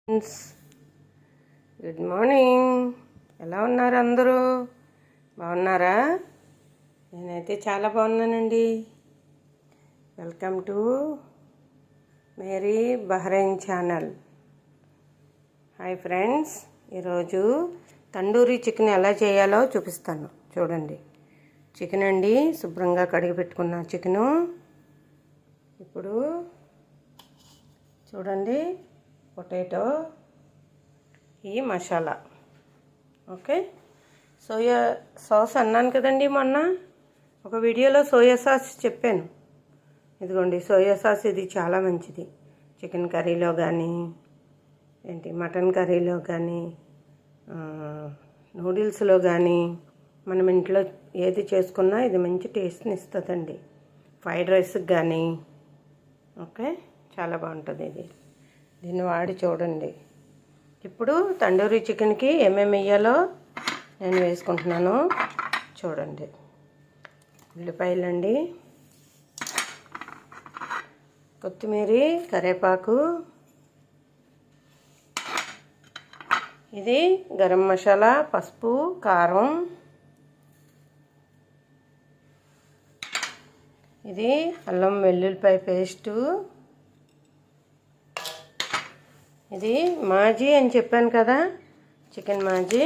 Friends, good morning. ఎలా ఉన్నారు అందరూ? బాగున్నారా? నేనైతే చాలా బాగున్నానండి. వెల్కమ్ టు మేరీ బహ్రెయిన్ ఛానల్. హాయ్ ఫ్రెండ్స్, ఈరోజు తండూరి చికెన్ ఎలా చేయాలో చూపిస్తాను. చూడండి, చికెన్ అండి, శుభ్రంగా కడిగి పెట్టుకున్న చికెను. ఇప్పుడు చూడండి, పొటాటో, ఈ మసాలా, ఓకే. సోయా సాస్ అన్నాను కదండి మొన్న ఒక వీడియోలో సోయా సాస్ చెప్పాను. ఇదిగోండి సోయా సాస్. ఇది చాలా మంచిది చికెన్ కర్రీలో కానీ మటన్ కర్రీలో కానీ నూడిల్స్లో కానీ మనం ఇంట్లో ఏది చేసుకున్నా ఇది మంచి టేస్ట్ని ఇస్తుందండి. ఫ్రైడ్ రైస్కి కానీ ఓకే, చాలా బాగుంటుంది ఇది. దీన్ని వాడి చూడండి. ఇప్పుడు తండూరి చికెన్కి ఏమేమి వేయాలో నేను వేసుకుంటున్నాను చూడండి. ఉల్లిపాయలండి, కొత్తిమీర, కరివేపాకు, ఇది గరం మసాలా, పసుపు, కారం, ఇది అల్లం వెల్లుల్లిపాయ పేస్టు, ఇది మాజీ అని చెప్పాను కదా, చికెన్ మాజీ.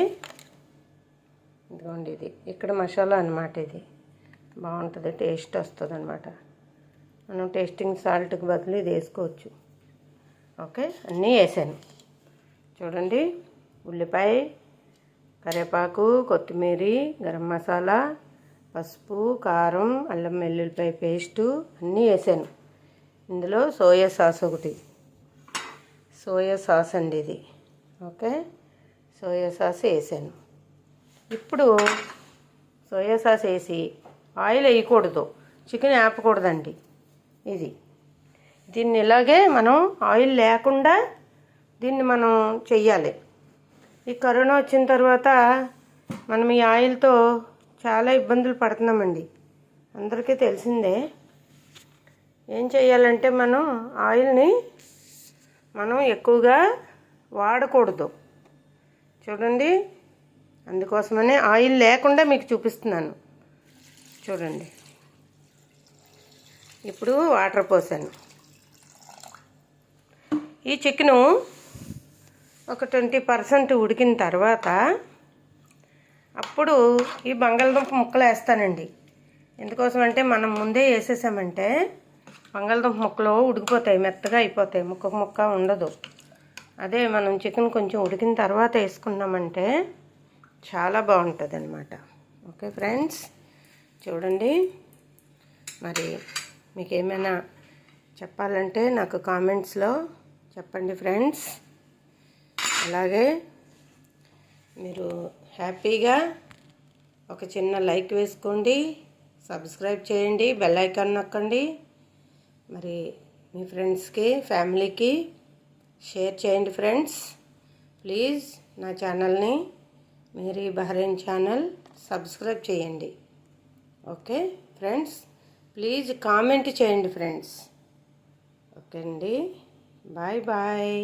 ఇదిగోండి, ఇది ఇక్కడ మసాలా అన్నమాట. ఇది బాగుంటుంది, టేస్ట్ వస్తుంది అన్నమాట. మనం టేస్టింగ్ సాల్ట్కి బదులు ఇది వేసుకోవచ్చు. ఓకే, అన్నీ వేసాను చూడండి. ఉల్లిపాయ, కరివేపాకు, కొత్తిమీర, గరం మసాలా, పసుపు, కారం, అల్లం వెల్లుల్లిపాయ పేస్టు అన్నీ వేసాను. ఇందులో సోయా సాస్ ఒకటి, సోయా సాస్ అండి ఇది. ఓకే, సోయా సాస్ వేసాను. ఇప్పుడు సోయా సాస్ వేసి ఆయిల్ వేయకూడదు, చికెన్ వేపకూడదండి. దీన్ని ఇలాగే మనం ఆయిల్ లేకుండా దీన్ని మనం చెయ్యాలి. ఈ కరోనా వచ్చిన తర్వాత మనం ఈ ఆయిల్తో చాలా ఇబ్బందులు పడుతున్నామండి, అందరికీ తెలిసిందే. ఏం చేయాలంటే మనం ఆయిల్ని ఎక్కువగా వాడకూడదు చూడండి. అందుకోసమనే ఆయిల్ లేకుండా మీకు చూపిస్తున్నాను చూడండి. ఇప్పుడు వాటర్ పోసాను. ఈ చికెను ఒక 20% ఉడికిన తర్వాత అప్పుడు ఈ బంగాళదుంప ముక్కలు వేస్తానండి. ఎందుకోసం అంటే మనం ముందే వేసేసామంటే బంగాళదుంప ముక్కలు ఉడికిపోతాయి, మెత్తగా అయిపోతాయి, ముక్క ఉండదు. అదే మనం చికెన్ కొంచెం ఉడికిన తర్వాత వేసుకున్నామంటే చాలా బాగుంటుంది అన్నమాట. ఓకే ఫ్రెండ్స్, చూడండి. మరి మీకు ఏమైనా చెప్పాలంటే నాకు కామెంట్స్లో చెప్పండి ఫ్రెండ్స్. అలాగే మీరు హ్యాపీగా ఒక చిన్న లైక్ వేసుకోండి, సబ్స్క్రైబ్ చేయండి, బెల్ ఐకాన్ నొక్కండి. మరి మీ ఫ్రెండ్స్కి, ఫ్యామిలీకి షేర్ చేయండి ఫ్రెండ్స్. ప్లీజ్ నా ఛానల్ని మేరీ బహ్రెయిన్ ఛానల్ సబ్స్క్రైబ్ చేయండి. ఓకే ఫ్రెండ్స్, ప్లీజ్ కామెంట్ చేయండి ఫ్రెండ్స్. ఓకే అండి, బాయ్ బాయ్.